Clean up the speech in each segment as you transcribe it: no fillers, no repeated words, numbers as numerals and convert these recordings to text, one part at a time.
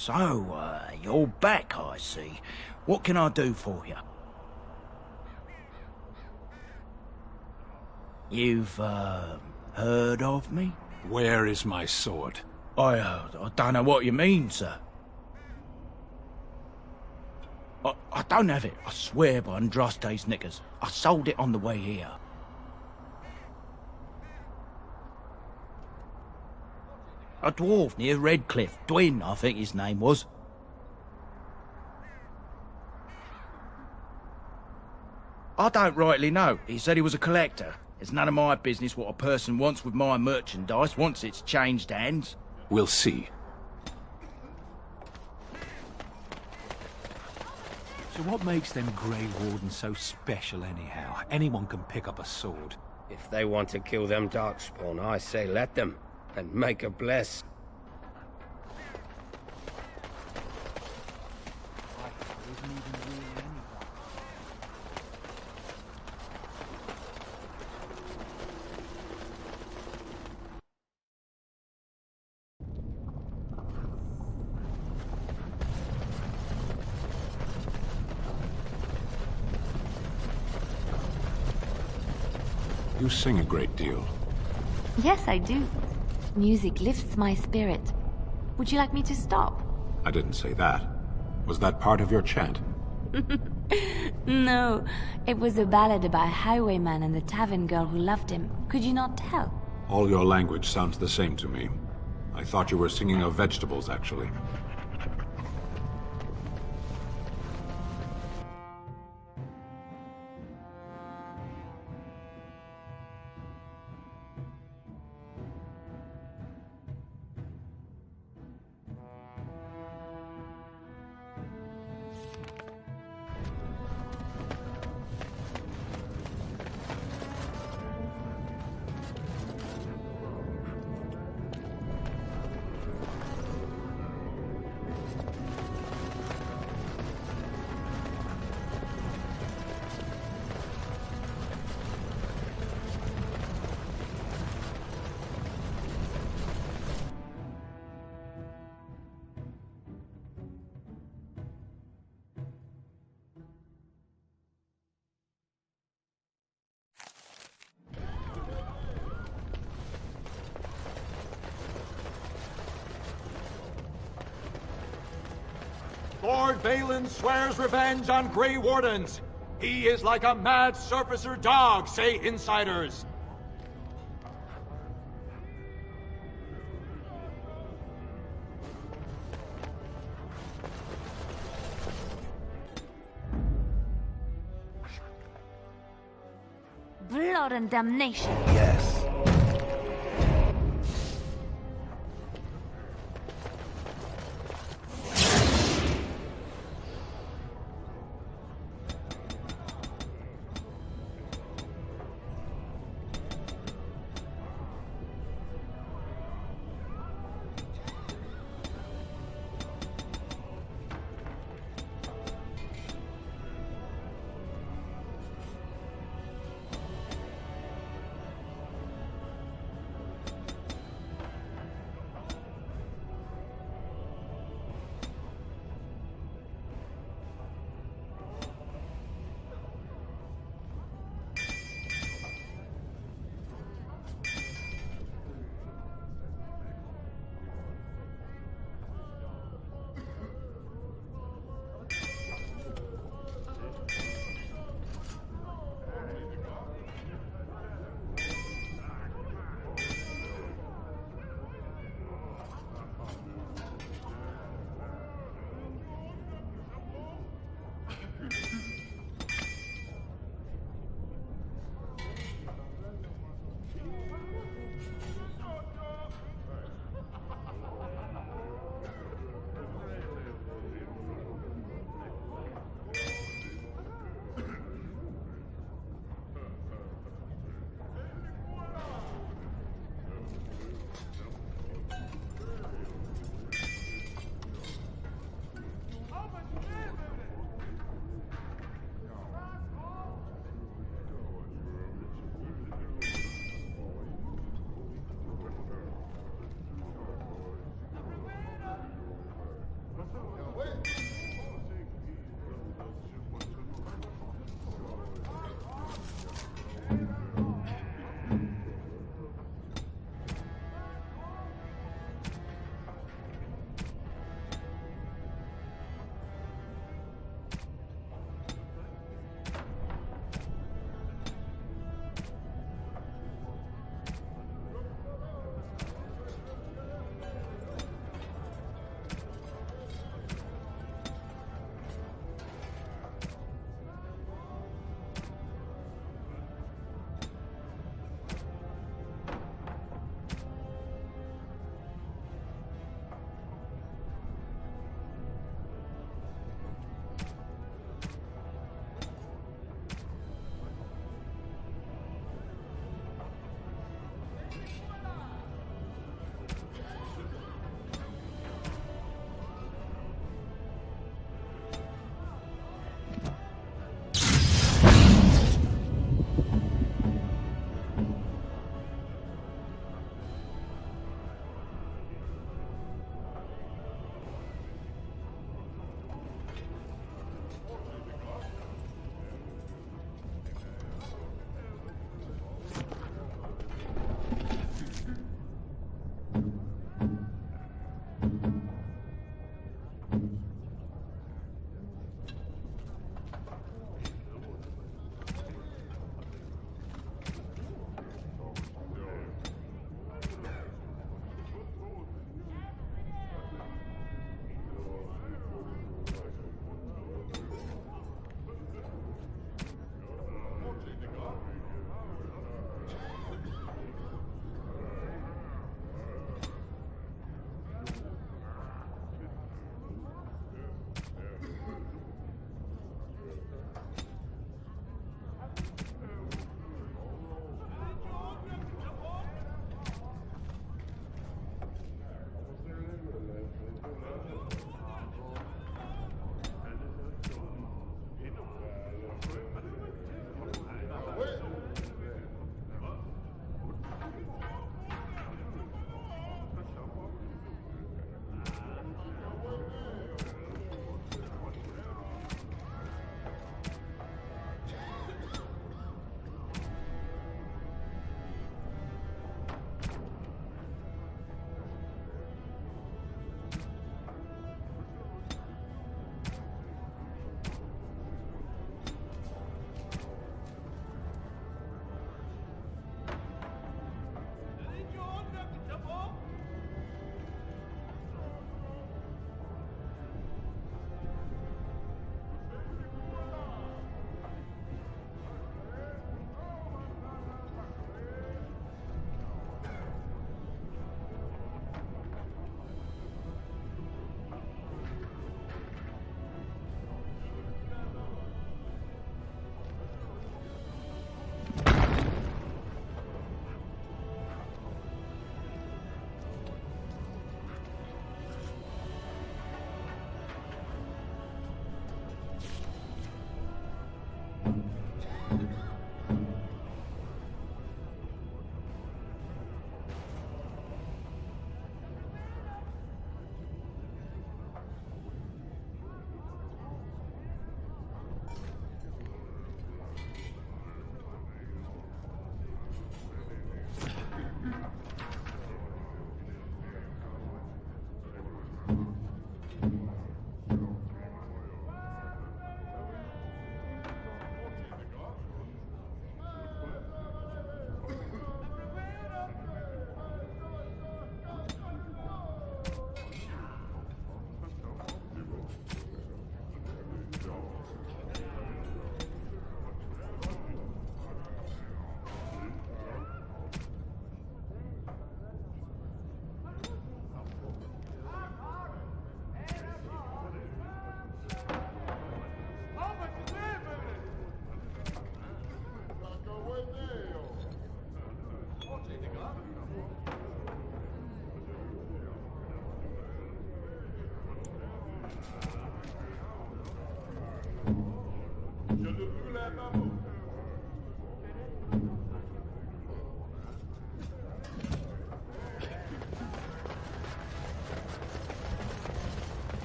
So, you're back, I see. What can I do for you? You've, heard of me? Where is my sword? I don't know what you mean, sir. I don't have it, I swear by Andraste's knickers. I sold it on the way here. A dwarf near Redcliffe. Dwyn, I think his name was. I don't rightly know. He said he was a collector. It's none of my business what a person wants with my merchandise once it's changed hands. We'll see. So what makes them Grey Wardens so special anyhow? Anyone can pick up a sword. If they want to kill them Darkspawn, I say let them. And make a bless. You sing a great deal. Yes, I do. Music lifts my spirit. Would you like me to stop? I didn't say that. Was that part of your chant? No, it was a ballad about a highwayman and the tavern girl who loved him. Could you not tell? All your language sounds the same to me. I thought you were singing of vegetables, actually. Lord Balin swears revenge on Grey Wardens. He is like a mad surfacer dog, say insiders. Blood and damnation. Yes.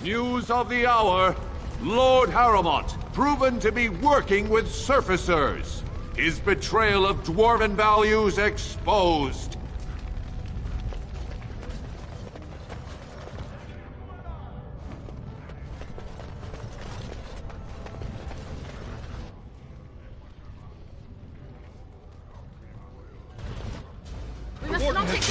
News of the hour. Lord Harrowmont, proven to be working with surfacers. His betrayal of dwarven values exposed. We must not take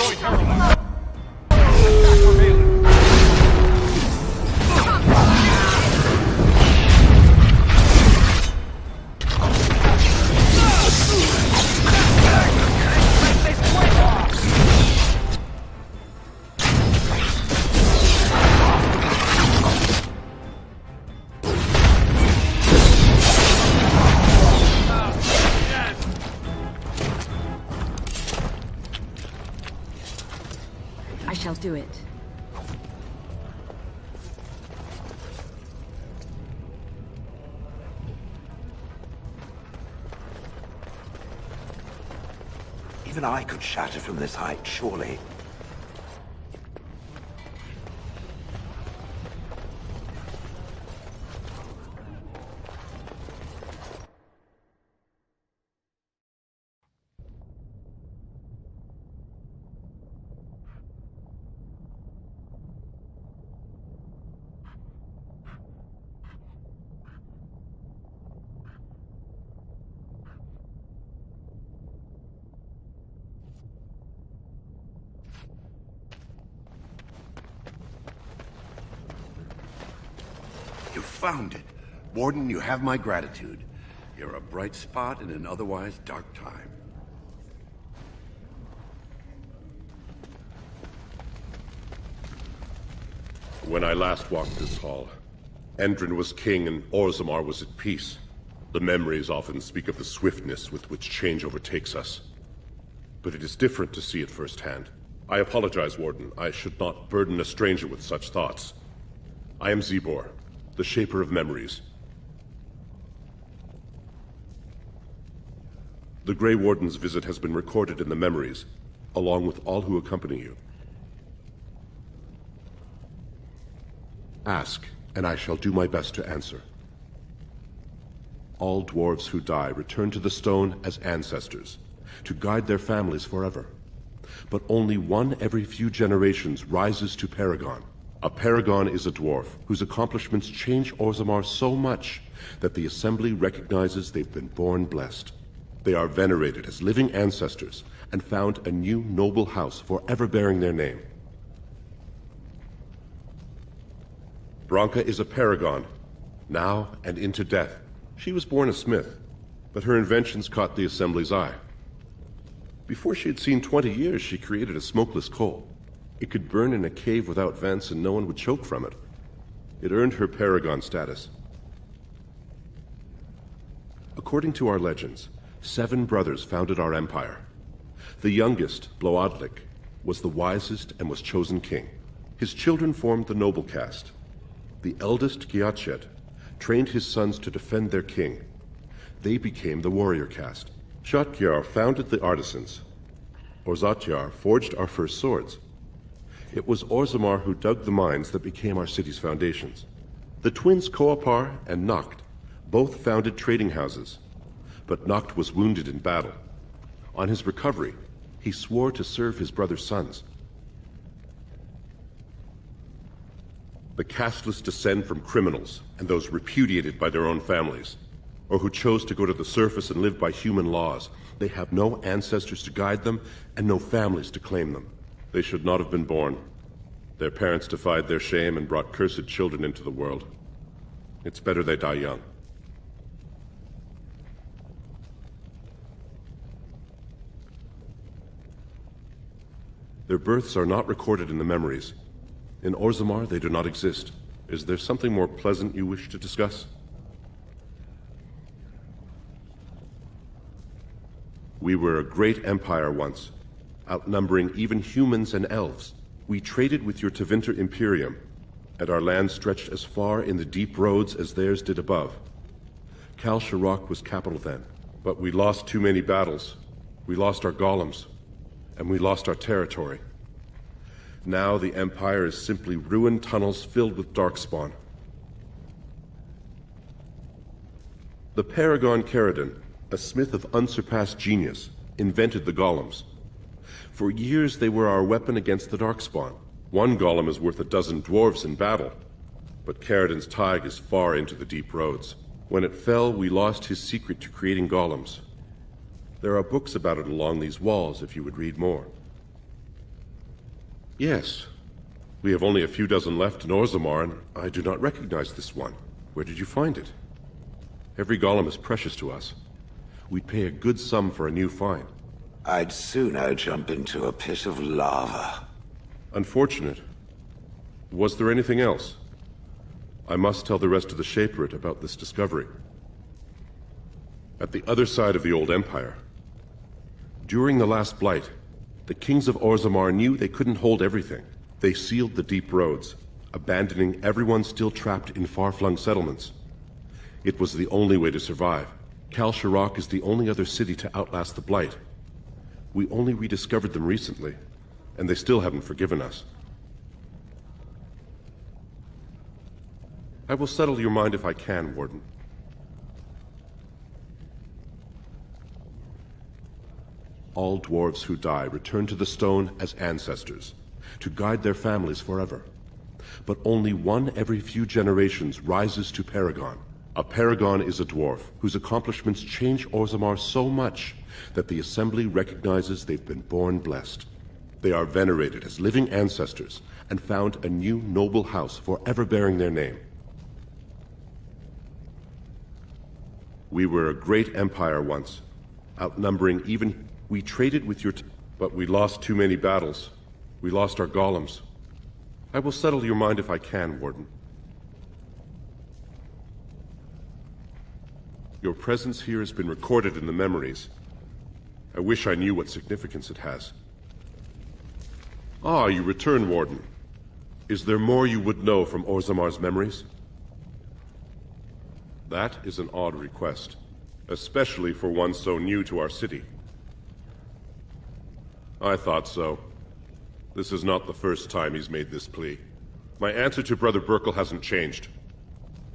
I shall do it. Even I could shatter from this height, surely. You found it. Warden, you have my gratitude. You're a bright spot in an otherwise dark time. When I last walked this hall, Endrin was king and Orzammar was at peace. The memories often speak of the swiftness with which change overtakes us. But it is different to see it firsthand. I apologize, Warden. I should not burden a stranger with such thoughts. I am Zebor, the Shaper of Memories. The Grey Warden's visit has been recorded in the memories, along with all who accompany you. Ask, and I shall do my best to answer. All dwarves who die return to the stone as ancestors, to guide their families forever. But only one every few generations rises to Paragon. A Paragon is a dwarf whose accomplishments change Orzammar so much that the Assembly recognizes they've been born blessed. They are venerated as living ancestors and found a new noble house forever bearing their name. Branka is a Paragon, now and into death. She was born a smith, but her inventions caught the Assembly's eye. Before she had seen 20 years, she created a smokeless coal. It could burn in a cave without vents and no one would choke from it. It earned her Paragon status. According to our legends, 7 brothers founded our empire. The youngest, Bloadlik, was the wisest and was chosen king. His children formed the noble caste. The eldest, Giachet, trained his sons to defend their king. They became the warrior caste. Shotgyar founded the artisans. Orzatyar forged our first swords. It was Orzammar who dug the mines that became our city's foundations. The twins Koapar and Noct both founded trading houses, but Noct was wounded in battle. On his recovery, he swore to serve his brother's sons. The casteless descend from criminals and those repudiated by their own families, or who chose to go to the surface and live by human laws. They have no ancestors to guide them and no families to claim them. They should not have been born. Their parents defied their shame and brought cursed children into the world. It's better they die young. Their births are not recorded in the memories. In Orzammar, they do not exist. Is there something more pleasant you wish to discuss? We were a great empire once, outnumbering even humans and elves. We traded with your Tevinter Imperium, and our land stretched as far in the deep roads as theirs did above. Kal Sharok was capital then, but we lost too many battles. We lost our golems, and we lost our territory. Now the Empire is simply ruined tunnels filled with darkspawn. The Paragon Caridon, a smith of unsurpassed genius, invented the golems. For years they were our weapon against the darkspawn. One golem is worth 12 dwarves in battle, but Caridon's tag is far into the deep roads. When it fell, we lost his secret to creating golems. There are books about it along these walls if you would read more. Yes, we have only a few dozen left in Orzammar, and I do not recognize this one. Where did you find it? Every golem is precious to us. We'd pay a good sum for a new find. I'd sooner jump into a pit of lava. Unfortunate. Was there anything else? I must tell the rest of the Shaperate about this discovery. At the other side of the old empire, during the last Blight, the kings of Orzammar knew they couldn't hold everything. They sealed the deep roads, abandoning everyone still trapped in far-flung settlements. It was the only way to survive. Kal Sharok is the only other city to outlast the Blight. We only rediscovered them recently, and they still haven't forgiven us. I will settle your mind if I can, Warden. All dwarves who die return to the stone as ancestors, to guide their families forever. But only one every few generations rises to Paragon. A Paragon is a dwarf whose accomplishments change Orzammar so much that the Assembly recognizes they've been born blessed. They are venerated as living ancestors and found a new noble house forever bearing their name. We were a great empire once, outnumbering even... We traded with your... But we lost too many battles. We lost our golems. I will settle your mind if I can, Warden. Your presence here has been recorded in the memories. I wish I knew what significance it has. Ah, you return, Warden. Is there more you would know from Orzamar's memories? That is an odd request, especially for one so new to our city. I thought so. This is not the first time he's made this plea. My answer to Brother Burkle hasn't changed.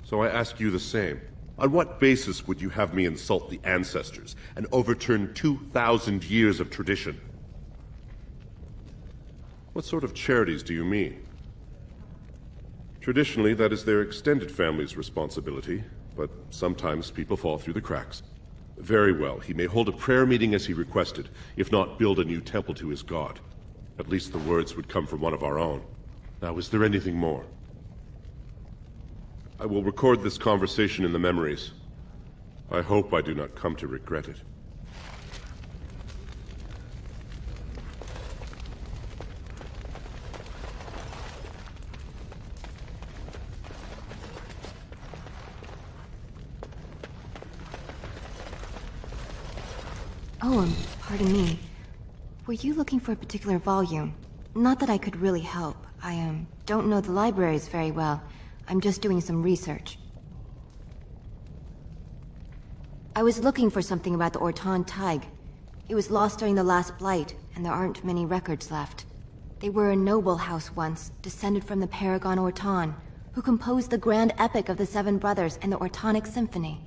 So I ask you the same. On what basis would you have me insult the ancestors and overturn 2,000 years of tradition? What sort of charities do you mean? Traditionally, that is their extended family's responsibility, but sometimes people fall through the cracks. Very well, he may hold a prayer meeting as he requested, if not build a new temple to his god. At least the words would come from one of our own. Now, is there anything more? I will record this conversation in the memories. I hope I do not come to regret it. Oh, pardon me. Were you looking for a particular volume? Not that I could really help. I, don't know the libraries very well. I'm just doing some research. I was looking for something about the Ortan Tig. It was lost during the last Blight, and there aren't many records left. They were a noble house once, descended from the Paragon Ortan, who composed the grand epic of the Seven Brothers and the Ortonic Symphony.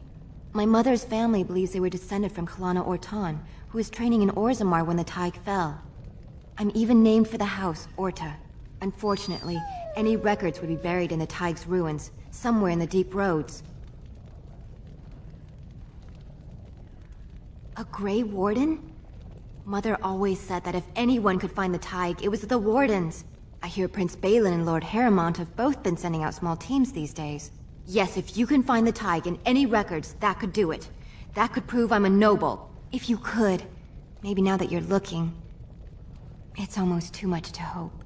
My mother's family believes they were descended from Kalana Ortan, who was training in Orzammar when the Tig fell. I'm even named for the house, Orta. Unfortunately, any records would be buried in the Tig's ruins, somewhere in the deep roads. A Grey Warden? Mother always said that if anyone could find the Tig, it was the Wardens. I hear Prince Balin and Lord Harrowmont have both been sending out small teams these days. Yes, if you can find the Tig in any records, that could do it. That could prove I'm a noble. If you could. Maybe now that you're looking. It's almost too much to hope.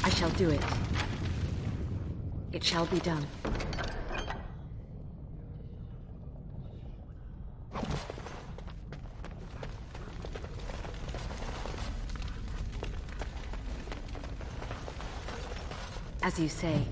I shall do it. It shall be done. As you say.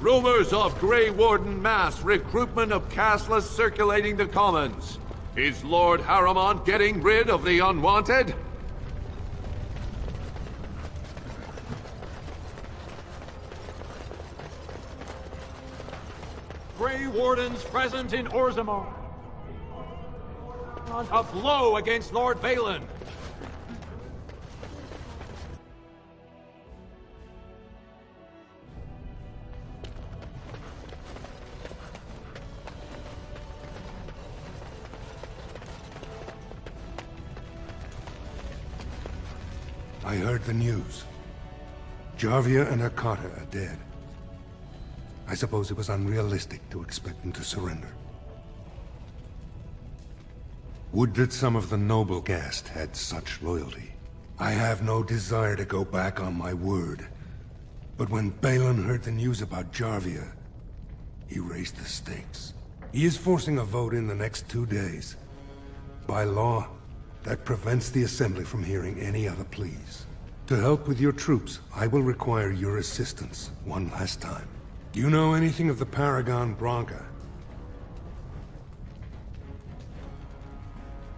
Rumors of Grey Warden mass recruitment of Castlas circulating the commons. Is Lord Harrowmont getting rid of the unwanted? Grey Wardens present in Orzammar. A blow against Lord Balin. I heard the news. Jarvia and Hakata are dead. I suppose it was unrealistic to expect them to surrender. Would that some of the noble caste had such loyalty. I have no desire to go back on my word. But when Balin heard the news about Jarvia, he raised the stakes. He is forcing a vote in the next 2 days. By law, that prevents the Assembly from hearing any other pleas. To help with your troops, I will require your assistance one last time. Do you know anything of the Paragon Branca?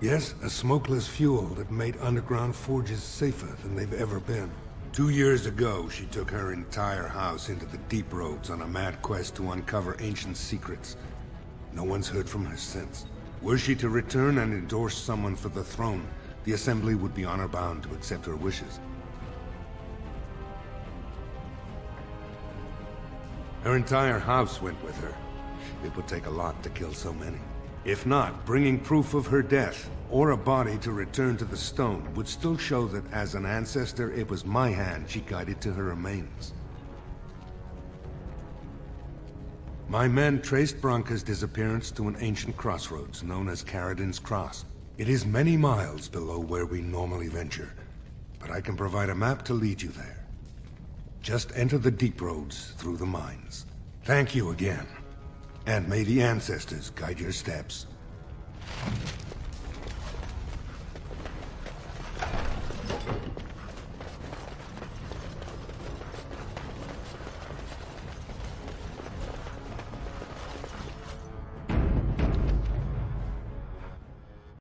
Yes, a smokeless fuel that made underground forges safer than they've ever been. 2 years ago, she took her entire house into the Deep Roads on a mad quest to uncover ancient secrets. No one's heard from her since. Were she to return and endorse someone for the throne, the Assembly would be honor-bound to accept her wishes. Her entire house went with her. It would take a lot to kill so many. If not, bringing proof of her death, or a body to return to the stone, would still show that as an ancestor, it was my hand she guided to her remains. My men traced Branca's disappearance to an ancient crossroads known as Caridin's Cross. It is many miles below where we normally venture, but I can provide a map to lead you there. Just enter the Deep Roads through the mines. Thank you again, and may the ancestors guide your steps.